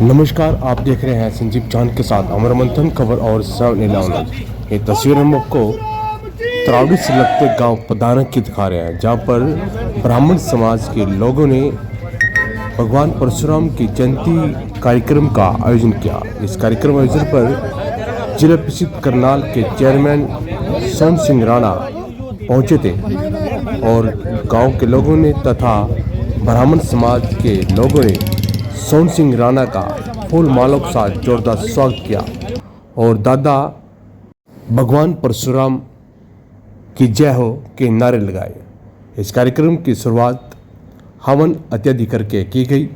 नमस्कार, आप देख रहे हैं संजीव चांद के साथ अमर मंथन खबर और सब नीलावनज। ये तस्वीर हम आपको तरावड़ी से लगते गांव पदानक की दिखा रहे हैं, जहां पर ब्राह्मण समाज के लोगों ने भगवान परशुराम की जयंती कार्यक्रम का आयोजन किया। इस कार्यक्रम आयोजन पर जिला परिषद करनाल के चेयरमैन सोन सिंह राणा पहुंचे थे और गांव के लोगों ने तथा ब्राह्मण समाज के लोगों ने सोन सिंह राणा का फूल मालों के साथ जोरदार स्वागत किया और दादा भगवान परशुराम की जय हो के नारे लगाए। इस कार्यक्रम की शुरुआत हवन इत्यादि करके की गई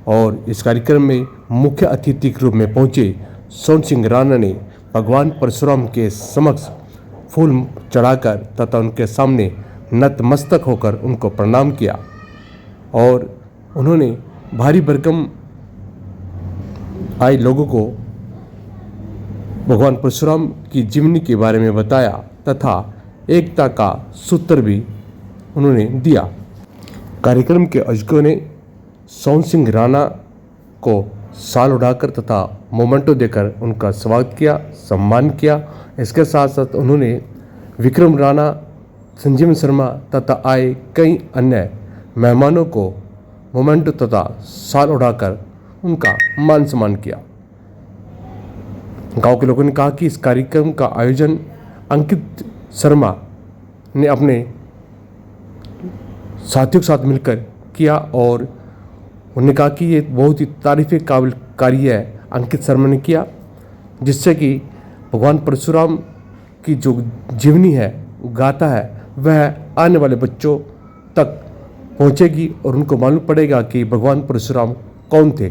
और इस कार्यक्रम में मुख्य अतिथि के रूप में पहुंचे सोन सिंह राणा ने भगवान परशुराम के समक्ष फूल चढ़ाकर तथा उनके सामने नतमस्तक होकर उनको प्रणाम किया और उन्होंने भारी भरकम आए लोगों को भगवान परशुराम की जीवनी के बारे में बताया तथा एकता का सूत्र भी उन्होंने दिया। कार्यक्रम के आयोजकों ने सोन सिंह राणा को साल उड़ाकर तथा मोमेंटो देकर उनका स्वागत किया, सम्मान किया। इसके साथ साथ उन्होंने विक्रम राणा, संजीव शर्मा तथा आए कई अन्य मेहमानों को मोमेंटो तथा साल उड़ाकर उनका मान सम्मान किया। गांव के लोगों ने कहा कि इस कार्यक्रम का आयोजन अंकित शर्मा ने अपने साथियों के साथ मिलकर किया और उन्होंने कहा कि ये बहुत ही तारीफ़ काबिल कार्य है अंकित शर्मा ने किया, जिससे कि भगवान परशुराम की जो जीवनी है, गाथा है, वह आने वाले बच्चों तक पहुंचेगी और उनको मालूम पड़ेगा कि भगवान परशुराम कौन थे,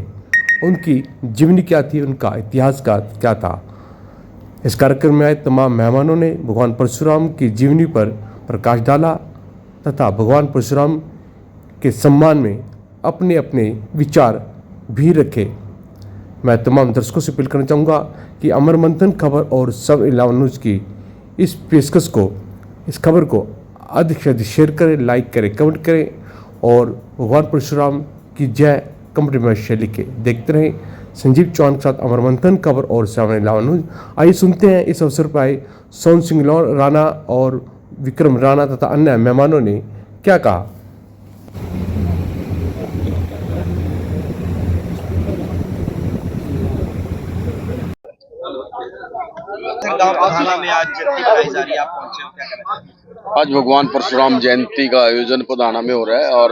उनकी जीवनी क्या थी, उनका इतिहास का क्या था। इस कार्यक्रम में आए तमाम मेहमानों ने भगवान परशुराम की जीवनी पर प्रकाश डाला तथा भगवान परशुराम के सम्मान में अपने अपने विचार भी रखे। मैं तमाम दर्शकों से अपील करना चाहूँगा कि अमर मंथन खबर और सब इलावन न्यूज़ की इस पेशकश को, इस खबर को अधिक से अधिक शेयर करें, लाइक करें, कमेंट करें और भगवान परशुराम की जय कमेंट में शैली के देखते रहें। संजीव चौहान के साथ अमर मंथन खबर और सावन इलावन न्यूज़। आइए सुनते हैं इस अवसर पर आए सोन सिंह राणा और विक्रम राणा तथा अन्य मेहमानों ने क्या कहा। आज भगवान परशुराम जयंती का आयोजन पधाना में हो रहा है और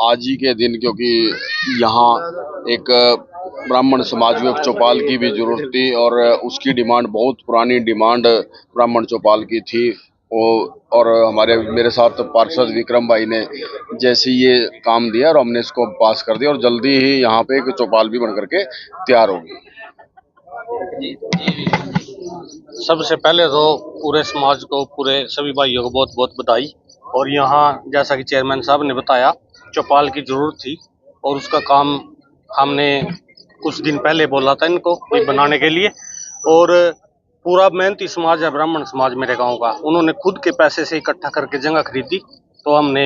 आज ही के दिन, क्योंकि यहाँ एक ब्राह्मण समाज में चौपाल की भी जरूरत थी और उसकी डिमांड, बहुत पुरानी डिमांड ब्राह्मण चौपाल की थी। और मेरे साथ पार्षद विक्रम भाई ने जैसे ये काम दिया और हमने इसको पास कर दिया और जल्दी ही यहाँ पे एक चौपाल भी बन करके तैयार होगी। सबसे पहले तो पूरे समाज को, पूरे सभी भाइयों को बहुत बहुत बधाई। और यहाँ जैसा कि चेयरमैन साहब ने बताया, चौपाल की ज़रूरत थी और उसका काम हमने कुछ दिन पहले बोला था इनको बनाने के लिए। और पूरा मेहनती समाज है ब्राह्मण समाज मेरे गांव का, उन्होंने खुद के पैसे से इकट्ठा करके जगह खरीदी, तो हमने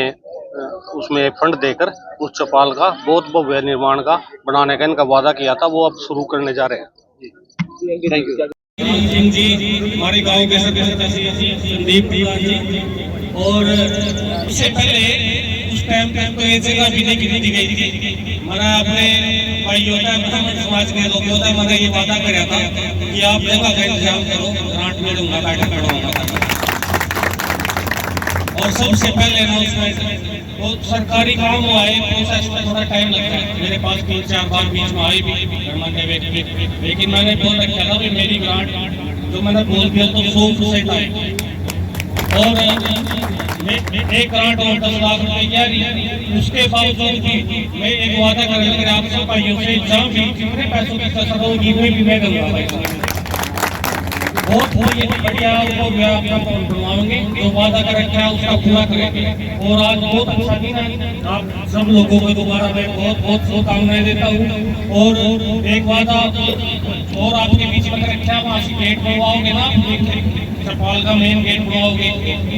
उसमें फंड देकर उस चौपाल का बहुत भव्य निर्माण का बनाने का इनका वादा किया था, वो अब शुरू करने जा रहे हैं। Thank you. हमारे गांव के सदस्य संदीप जी, और उससे पहले उस टाइम पे तो ये जगह भी नहीं खरीदी गई थी। हमारा अपने भाई होता है, ब्राह्मण समाज के लोग होता है, मैंने ये वादा कराया था कि आप जगह का इंतजाम करो, ग्रांट में दूंगा, बैठक करवाऊंगा। और सबसे पहले अनाउंसमेंट, वो सरकारी काम हुआ है, प्रोसेस में थोड़ा टाइम लगता है। मेरे पास 3-4 बार बीच में आई भी, लेकिन मैंने बोल रखा था कि मेरी ग्रांट जो मैंने बोल दिया तो 100% आए और एक ग्रांट और 10 लाख रुपए की आ रही। उसके बावजूद भी मैं एक वादा कर रहा हूँ आपसे भाइयों से, एग्जाम भी जितने पैसों की कसरत होगी वो भी मैं करूँगा भाई। बहुत बढ़िया आपका बनवाएंगे, जो वादा कर रखा है उसका पूरा करेंगे। और आज बहुत अच्छा दिन है, आप सब लोगों को दोबारा मैं बहुत बहुत शुभकामनाएं देता हूँ। और एक वादा और आपके बीच में रखा है, वहाँ से गेट बनवाओगे ना, चौपाल का मेन गेट बनवाओगे,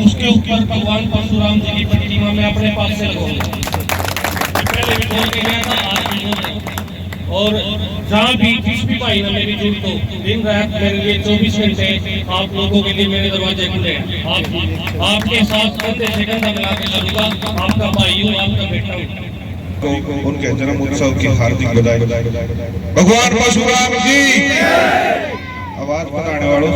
उसके ऊपर भगवान परशुराम जी की प्रतिमा में अपने पास से लगवाओगे। पहले भी बोल के गया था, आज भी बोल रहे और जहाँ भी जिस भी भाई ने मेरी जरूरत हो, दिन रात मेरे लिए 24 घंटे आप लोगों के लिए मेरे दरवाजे खुले हैं। आपके साथ करते सेकंड मिला के चलूंगा। आपका भाई हूँ, आपका बेटा हूँ। तो उनके जन्म उत्सव की हार्दिक बधाई। भगवान परशुराम की आवाज बताने वालों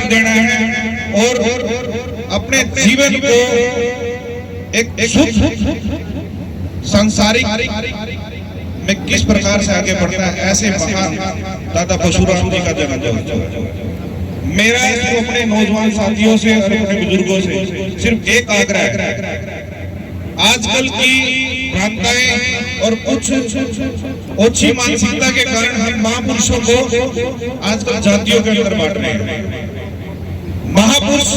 देना है और अपने जीवन को एक सांसारिक में किस प्रकार से आगे बढ़ता है, ऐसे महान दादा परशुराम जी का जन्म उत्सव। मेरा इसको अपने नौजवान साथियों से और अपने बुजुर्गों से सिर्फ एक आग्रह है, आजकल की भ्रांताएं और कुछ ओछी मानसिकता के कारण हम महापुरुषों को आजकल जातियों के अंदर बांट रहे हैं। महापुरुष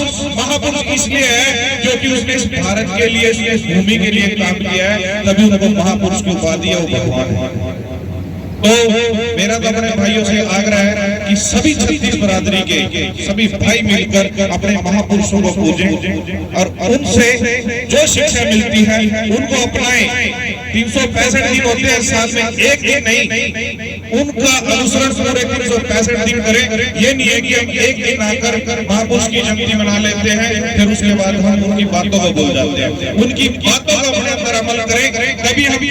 इसलिए है क्योंकि उसने इस भारत के लिए, इस भूमि के लिए काम किया है, तभी उनको महापुरुष की उपाधि है, वो भगवान है। तो मेरा तो अपने भाइयों से आग्रह है कि सभी छत्तीस बरादरी के सभी भाई मिलकर अपने महापुरुषों को पूजें और उनसे जो शिक्षा मिलती है उनको अपनाएं। 365 दिन होते हैं, साथ में एक दिन नहीं, उनका अनुसरण पूरे 365 दिन करें। ये नहीं है कि हम एक दिन आकर महापुरुष की जयंती मना लेते हैं, फिर उसके बाद हम उनकी बातों को भूल जाते हैं। उनकी बातों को अपने अंदर अमल करें, तभी हम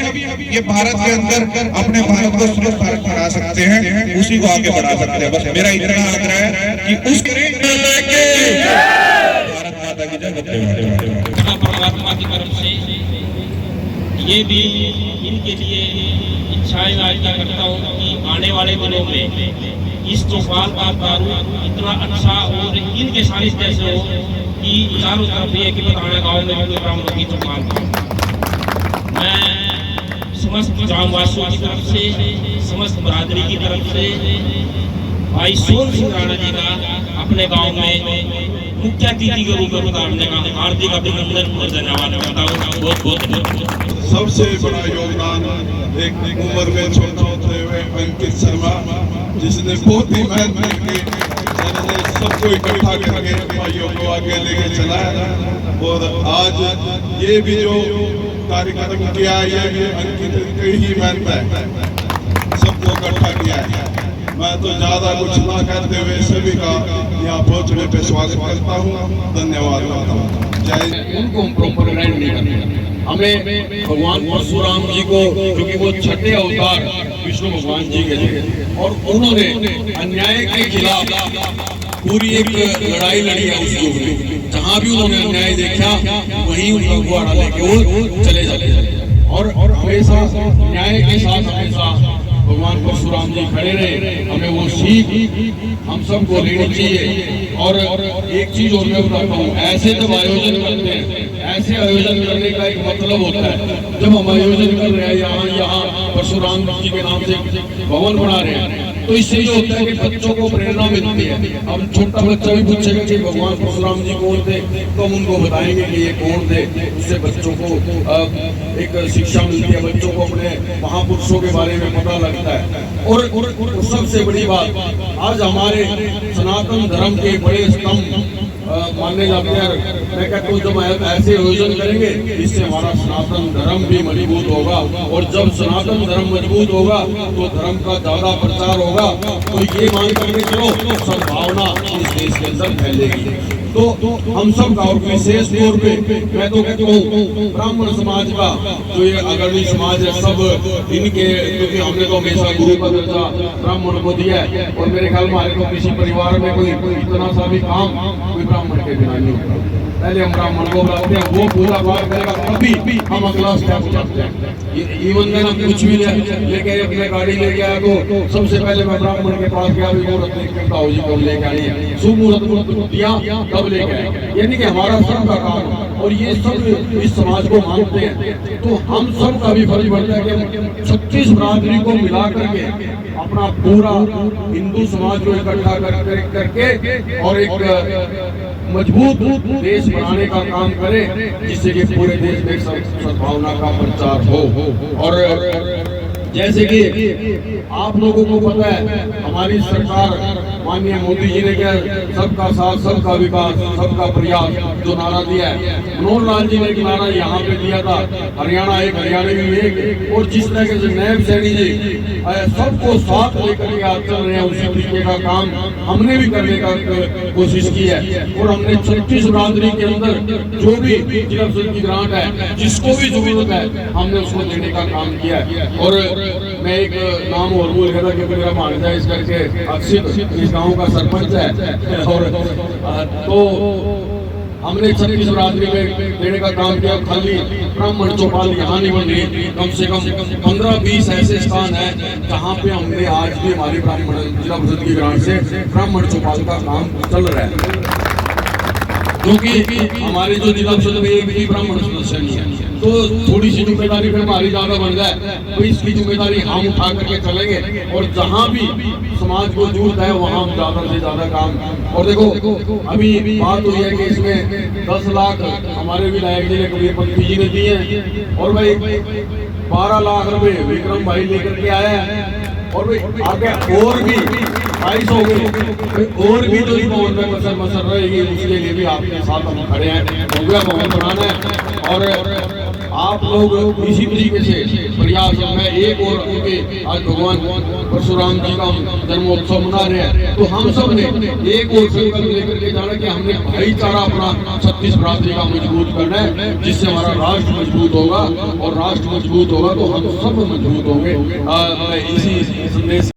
ये भारत के अंदर अपने भारत को भारत बना सकते हैं, उसी को आगे बढ़ा सकते हैं। बस मेरा इतना आग्रह है कि उस भारत माता की जय। परमात्मा की तरफ से ये भी इनके लिए इच्छाएं व्यक्त करता हूँ कि आने वाले दिनों में इस तूफान का तारुफ इतना अच्छा और इनके सानिध्य जैसे हो कि चारों तरफ ये कि बताना गाँव में भी ब्राह्मणों की तूफान। मैं समस्त ग्रामवासियों की तरफ से, समस्त बरादरी की तरफ से भाई सोन सिंह राणा जी का अपने गांव में मुख्य अतिथि के रूप में पधारने का हार्दिक अभिनंदन और धन्यवाद करता हूँ। बहुत बहुत सबसे बड़ा योगदान एक उम्र में छोटे होते हुए अंकित शर्मा, जिसने बहुत ही मेहनत करके सबको इकट्ठा करके भाइयों को आगे लेके चला है। और आज ये भी जो कार्यक्रम किया, ये भी अंकित की ही मेहनत है, सबको इकट्ठा किया है। मैं तो ज्यादा कुछ ना कहते हुए सभी का यहाँ पहुँचने पे स्वागत करता हूँ, धन्यवाद करता हूँ। जय। उनको हम प्रॉपर ग्रहण नहीं करते। हमें भगवान परशुराम जी को, क्योंकि वो छठे अवतार विष्णु भगवान जी के थे और उन्होंने अन्याय के खिलाफ पूरी एक लड़ाई लड़ी है उस युग में। जहाँ भी उन्होंने अन्याय देखा वहीं उनका गुआड़ा लेके वो चले जाते और हमेशा न्याय के साथ हमेशा भगवान परशुराम जी खड़े रहे। हमें वो सीख हम सबको लेनी चाहिए। और एक चीज और मैं बताता हूँ, ऐसे जब आयोजन करते हैं, ऐसे आयोजन करने का एक मतलब होता है, जब हम आयोजन कर रहे हैं यहाँ परशुराम जी के नाम से भवन बना रहे हैं, तो इससे ये होता है कि बच्चों को प्रेरणा मिलती है। अब छोटा बच्चा भी पूछेगा कि भगवान परशुराम जी कौन थे, तो हम उनको बताएंगे कि ये कौन थे। उससे बच्चों को एक शिक्षा मिलती है, बच्चों को अपने महापुरुषों के बारे में पता लगता है। और सबसे बड़ी बात, आज हमारे सनातन धर्म के बड़े स्तंभ माने जाते हैं। मैं कहता हूँ जब ऐसे आयोजन करेंगे, इससे हमारा सनातन धर्म भी मजबूत होगा, और जब सनातन धर्म मजबूत होगा तो धर्म का ज्यादा प्रचार होगा। तो ये मान करके चलो, सद्भावना इस देश के अंदर फैलेगी। तो हम सब का, और विशेष तौर पे मैं तो कहता हूँ ब्राह्मण समाज का जो ये अग्रणी समाज है, सब इनके, क्योंकि हमने तो हमेशा गुरु का दर्जा ब्राह्मण को दिया है। और मेरे ख्याल में हमारे तो किसी परिवार में कोई इतना सा भी काम कोई ब्राह्मण के बिना नहीं होता। पहले हम ब्राह्मण को बुलाते हैं, वो पूजा पाठ करेगा, तभी हम अगला स्टेप चलते हैं। इवन देन हम कुछ भी लेके अपने गाड़ी लेके आया तो सबसे पहले मैं ब्राह्मण के पास गया, मुहूर्त लेके बताओ जी कब लेके आई है, शुभ मुहूर्त दिया तब लेके आए। यानी कि हमारा सब का काम, और ये सब इस समाज को मानते हैं। तो हम सब का भी फर्ज बनता है कि हम 36 बरादरी को मिला करके अपना पूरा हिंदू समाज को इकट्ठा करके और एक मजबूत देश बनाने का काम करें, जिससे कि पूरे देश में सद्भावना का प्रचार हो। और जैसे कि आप लोगों को पता है हमारी सरकार माननीय मोदी जी ने क्या सबका साथ सबका विकास सबका प्रयास जो नारा दिया है, मनोहर लाल जी ने एक नारा यहाँ पे दिया था, हरियाणा एक हरियाणवी एक, और जिस तरह से नैब सैनी जी सबको साथ लेकर के आप चल रहे हैं, उसी तरीके का काम हमने भी करने का कोशिश की है। और हमने 36 बिरादरी के अंदर जो भी जिला परिषद की ग्रांट है, जिसको भी जरूरत है, हमने उसको देने का काम किया है। और मैं एक नाम और बोल रहा था क्योंकि मेरा भांजा इस करके अक्षित इस गांव का सरपंच है, और तो हमने 36 बिरादरी में देने का काम किया। खाली ब्राह्मण चौपाल यहाँ नहीं बन रही, कम से कम 15-20 ऐसे स्थान है जहाँ पे हमने आज भी हमारी ब्राह्मण जिला परिषद की ग्रांट से ब्राह्मण चौपाल का काम चल रहा है, क्योंकि हमारे जो जिला परिषद में एक भी ब्राह्मण सदस्य नहीं है। तो थोड़ी सी जिम्मेदारी फिर हमारी ज्यादा बन जाए, तो इसकी जिम्मेदारी हम उठा करके चलेंगे, और जहाँ भी समाज को जरूरत है वहाँ हम ज्यादा से ज्यादा काम। और देखो अभी बात हुई है कि इसमें 10 लाख हमारे विधायक जी ने कबीरपंथी जी ने दिए हैं, और भाई 12 लाख रुपए विक्रम भाई लेकर के आए हैं, और भाई आगे और भी 22 हो गए, और भी जो भवन में कसर मसर रहेगी उसके लिए भी आपके साथ हम खड़े हैं। भव्य भवन बनाना है, और आप लोग इसी तरीके से प्रयास, मैं एक और उनके आज भगवान परशुराम जी का जन्मोत्सव मना रहे हैं, तो हम सब ने एक और संकल्प लेकर के जाना कि हमने भाईचारा अपना 36 बिरादरी का मजबूत करना है, जिससे हमारा राष्ट्र मजबूत होगा, और राष्ट्र मजबूत होगा तो हम सब मजबूत होंगे। इसी संदेश